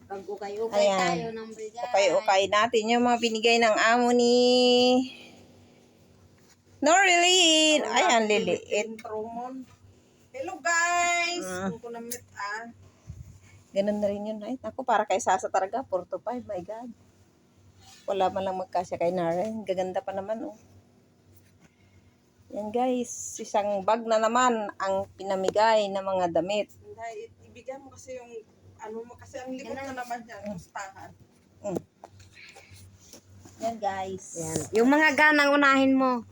Pag-ukay-ukay tayo ng brigay. Okay natin yung mga binigay ng amo ni Norilyn. Ay, ang liliit. Hello guys! Kung ko namit Ganun na rin yun. Ay, ako para kay Sasa talaga. 4 to 5. My God. Wala man lang magkasya kay Naren. Gaganda pa naman, oh. Yan guys. Isang bag na naman ang pinamigay ng mga damit. Hindi, ibigay mo kasi yung ano mo kasi ang likod na naman yan. Gustahan. Yan guys. Yan. Yung mga ganang unahin mo.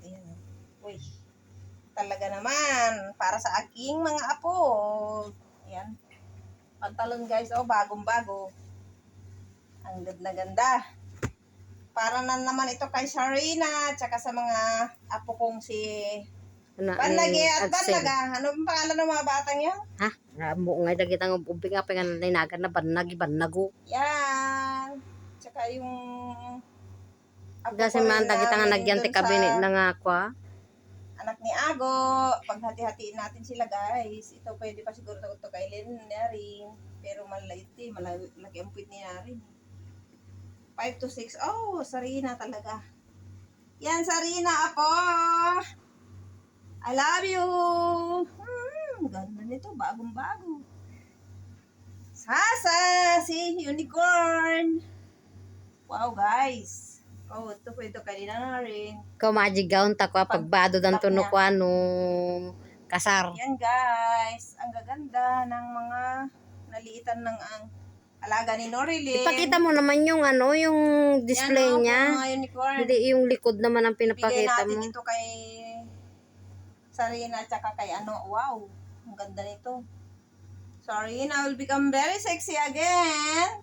Ayan. Uy. Talaga naman. Para sa aking mga apo. Ayan. Pantalon guys. Oh, bagong-bago. Ang ganda-ganda. Para na naman ito kay Sharina. Tsaka sa mga apo kong si Banlagi at Banlaga. Ano ang pangalan ng mga batang yun? Ha? Ramo nga dagit ang ubing nga pengan nainagan na Banlagi Banlago. Yan. Tsaka yung apo Kasi ko man rin dagit ang namin nagyan ti dun sa kabinet na nga kwa. anak ni Ago. Paghati-hatiin natin sila guys. Ito pwede pa siguro ito kay Narin. Pero malaki ang puwit ni Narin. 5 to 6. Oh, Sarina talaga. Yan, Sarina ako. I love you. Ganda nito. Bagong-bago. Sasa, si Unicorn. Wow, guys. Oh, ito po ito kanina na rin. Ikaw majigaon ta kwa pagbado dan tuno kwa no kasar. Yan, guys. Ang gaganda ng mga naliitan ng alaga ni Norilyn. Ipakita mo naman yung ano, yung display yan, niya. Mga unicorn. Hindi yung likod naman ang Bigay pinapakita natin mo. ito kay Sarina at saka kay ano. Wow, ang ganda nito. Sarina will become very sexy again.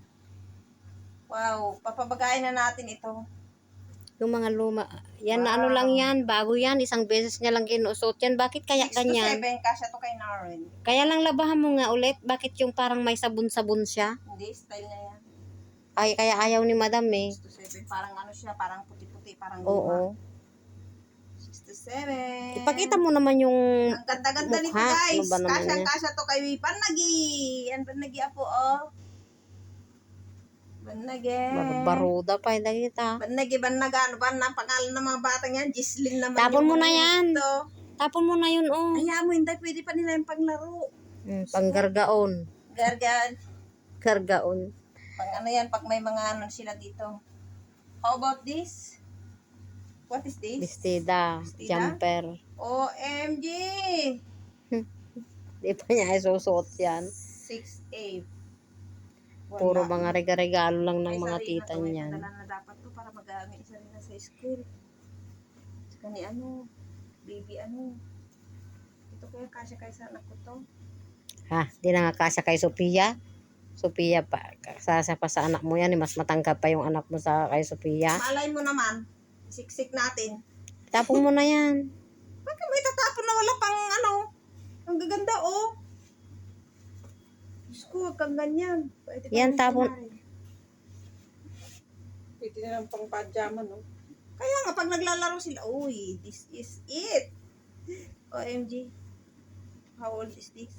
Wow, papabagayin na natin ito. Yung mga luma. Yan na ano lang yan, bago yan. Isang beses niya lang kinuusot yan. Bakit kaya 6 to ganyan? 7, kasya to kay Naren. Kaya lang labahan mo nga ulit. Bakit yung parang may sabon-sabon siya? Hindi, style niya yan. Ay, kaya ayaw ni madam eh. 6 to 7, parang ano siya, parang puti-puti, parang Oo. 6 to 7. Ipakita mo naman yung Ang ganda-ganda nito mukha. guys. Ano ba naman yan? Kasya to kay Banlagi. Yan, Banlagi apo, oh. Banlagi. baruda pa yung kita. Banlagi, Banlaga. Ano ba ang pangalan ng mga batang yan? Gislin naman. Tapon yung mo na mga yan. ito. Tapon mo na yun oh. Ayaw mo, hindi. Pwede pa nila yung panglaro. Panggargaon. Gargan. Gargaon. Pag ano yan, pag may mga ano sila dito. How about this? What is this? Bestida. Bestida? Jumper. OMG! Di pa niya isusuot yan. 6A. Puro mga regalo lang ng mga tita niyan. Dala na dapat to para magamit isa rin sa school. Saka ni ano, baby ano. Ito kaya kasya kay sa anak ko to. Ha? Di na nga kasya kay Sophia. Sophia pa. Kasasa pa sa anak mo yan. Mas matangkad pa yung anak mo sa kay Sophia. Malay mo naman, siksik natin. Tapon mo na yan. Bakit may tatapon na wala pang ano? Ang gaganda oh. Diyos ko, wag kang ganyan. Pwede Yan, tapon. Pwede na lang pang pajama, no? Kaya nga, pag naglalaro sila, uy, this is it. OMG. How old is this?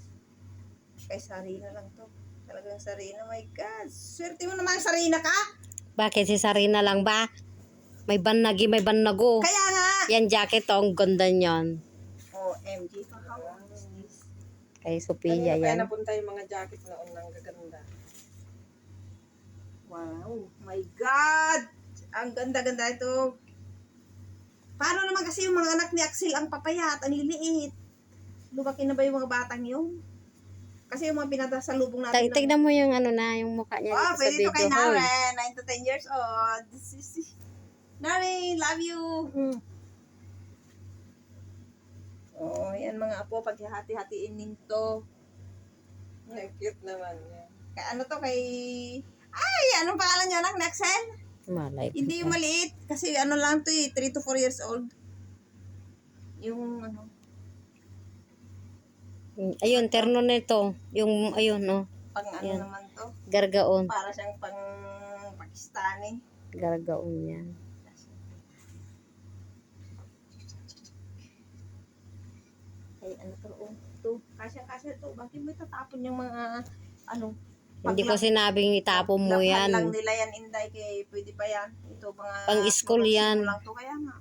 Kay Sarina lang to. Talagang Sarina, my God. Swerte mo naman, Sarina ka? Bakit si Sarina lang ba? May banagi, may banago. Kaya nga. Yan jacket oh, ang ganda niyan. OMG, how old is this? Kay Sophia yan. napunta yung mga jacket na unang gaganda. Wow, my God! Ang ganda-ganda ito. Paano naman kasi yung mga anak ni Axel ang papayat, ang liliit. Lumaki na ba yung mga batang yun? Kasi yung mga pinatasalubong natin. Tignan mo yung ano na, yung mukha niya dito sa pwede ito kay video. Hoy. Naren, 9 to 10 years old. This is Naren, love you. Oh, yan mga apo, paghahati-hatiin ninto. Cute naman yan. Kaya ano to kay... Ay, anong pangalan niya anak, Nexel? Malay. Hindi yung maliit. Kasi ano lang to 3 to 4 years old. Yung ano. Ayun, terno nito. Yung, ayun, no. Pang ano Yan. naman to. Gargaon. Para siyang pang Pakistani. Gargaon yan. Ay, ano to? Oh, to. Kasya to. Bakit mo itatapon yung mga, ano, Hindi ko sinabing itapon mo Laphan yan. lang nila yan, Inday, kay pwede pa yan. Ito, mga Pang school yan. lang to, kaya nga.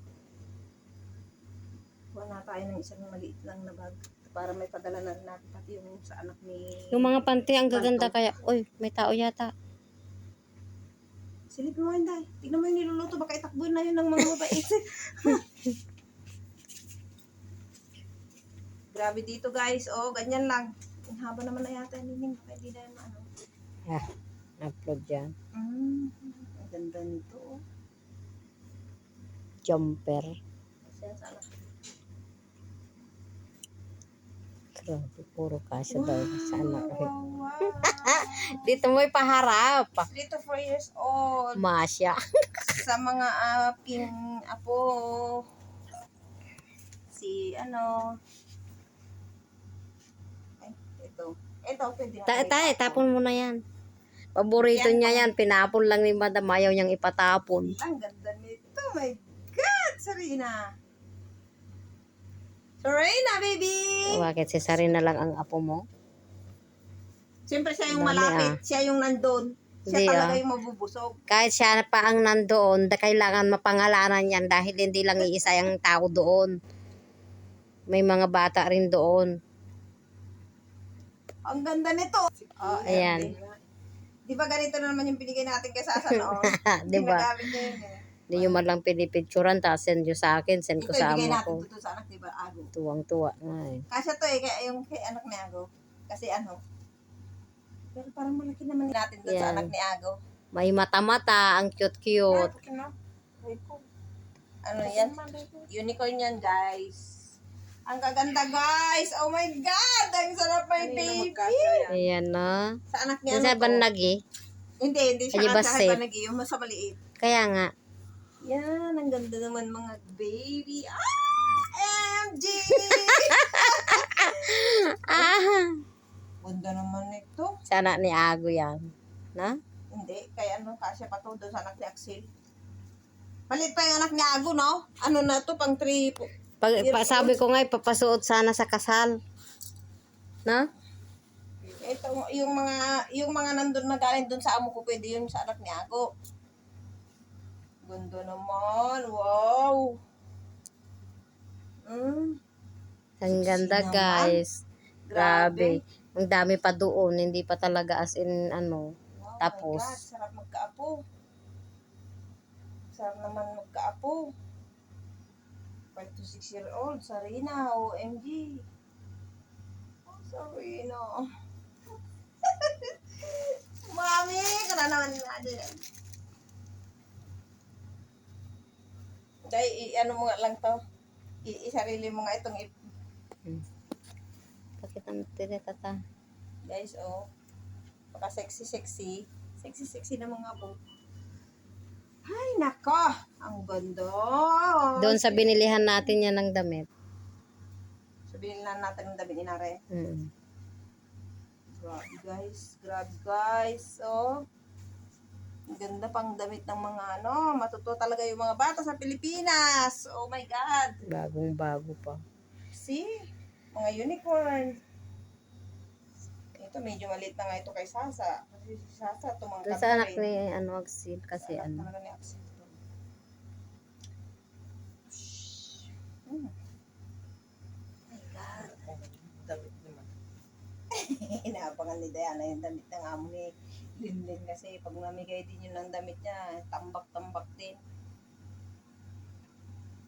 Kuha na tayo ng isang maliit lang na bag para may padala na rin natin pati yung sa anak ni... Yung mga panty ang gaganda kaya. Uy, may tao yata. Silipin mo, Inday. Tignan mo yung niluluto, baka itakbuhin na yun ng mga mabait. Grabe dito, guys. Oh, ganyan lang. Ang haba naman na yata nining, baka hindi na yung ano. Ah, upload yan. Ang ganda nito, oh. Jumper. Kasi yan sa anak. Grabe, puro kasya daw sa anak. Wow. Dito mo ipaharap. 3 to 4 years old. Masya. Sa mga aking apo. Si ano. Ay, ito. Ito, pwede na. Tay, tapon mo na yan. Paborito niya yan. Pinapon lang ni Madam. Ayaw niyang ipatapon. Ang ganda nito. My God, Sarina. Sarina, baby! Bakit si Sarina lang ang apo mo? Siyempre siya yung Dami, malapit. Siya yung nandun. Siya Hindi, talaga yung mabubusog. Kahit siya pa ang nandoon, kailangan mapangalanan yan dahil hindi lang iisa yung tao doon. May mga bata rin doon. Ang ganda nito. Oh, Ayan. Di ba ganito na naman yung binigay natin kay Sasa noon? Di ba? Ginagamit niya yun eh. Hindi nyo man lang pinipicturan, tapos send nyo sa akin, send ko Ito sa ibigay amo natin ko. dito sa anak, di ba? Ago. Tuwang-tuwa nga eh. Kasi to eh, kaya yung kay anak ni Ago. Kasi ano, pero parang malaki naman natin doon sa Yan. anak ni Ago. May mata-mata, ang cute-cute. Ano yan? Unicorn yan, guys. Ang gaganda, guys. Oh my God! Ang sarap may baby. Ayan na. Sa anak ni Yan ano sa to? banagi. Hindi Ay, siya ba sa safe? panagi. Yung mas maliit. Kaya nga. Yan, ang ganda naman mga baby. MG! Ah! Ganda naman ito. Sa anak ni Ago yan. Na? Hindi, kaya ano, kasya pa to doon sa anak ni Axel. Malit pa yung anak ni Ago, no? Ano na to, pang 3. Sabi ko nga, ipapasuot sana sa kasal. Na? Ito, yung mga nandun na galing doon sa amo ko, pwede yun sa anak ni Ago. Ganda naman, wow. Ang ganda, naman. guys. Grabe. Ang dami pa doon. Hindi pa talaga as in, ano. Wow, Tapos? my God, sarap magkaapo. Sarap naman magkaapo. 5 to 6 year old, Sarina, OMG. Oh, Sarina. Mami, kana naman natin. Dahil, ano mo nga lang to. Isarili mo nga itong Pakita mo tira, tata. guys, oh. Paka sexy. Sexy na mga po. Ay, nako. Ang ganda. Doon sa binilihan natin yan ng damit. Sabihin lang natin ng damit ni Nare. Mm. Grabe guys. Oh. Ang ganda pang damit ng mga ano. Matuto talaga yung mga bata sa Pilipinas. Oh my God. Bagong-bago pa. See? Mga unicorn. Ito medyo maliit na nga ito kay Sasa. Kasi si Sasa tumangkad Doon sa anak rin. ni, Axel, kasi Sa anak ano. talaga ni Axel to. Hmm. My God. Damit naman. Inaabangan ni Diana yung damit ng amo ni Linlin kasi pag namigay din yun ng damit niya, tambak-tambak din.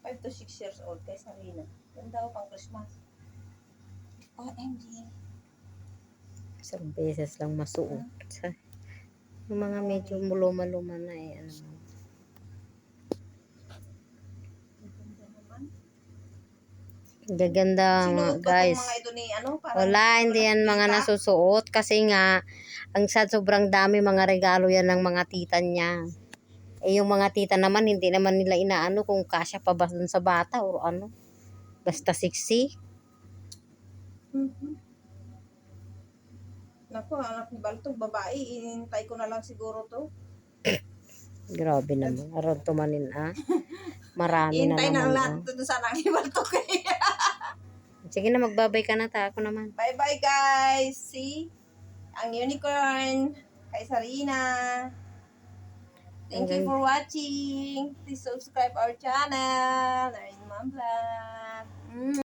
5 to 6 years old kay Sarina. Ganda o pang Christmas. OMG. Isang beses lang masuot. Yung mga medyo muluma-luma na eh. Ano. Ganda naman. Gaganda nga, Sinuot ba guys. itong mga ito ni ano? Parang Wala, hindi yan mga tita? nasusuot kasi nga, ang sad sobrang dami mga regalo yan ng mga tita niya. Eh yung mga tita naman, hindi naman nila inaano kung kasya pa ba dun sa bata o ano. Basta 60. Mhm. Naku, anak ni Balto, babae, inintay ko na lang siguro to. Grabe naman. Aron tumanin Marami na Intay na naman. lahat doon sa anak ni Balto kaya. Sige na, magbabay ka na ta. Ako naman. Bye-bye guys. See? ang unicorn, kay Sarina. Thank you for watching. Please subscribe our channel, Narin Mom Vlog.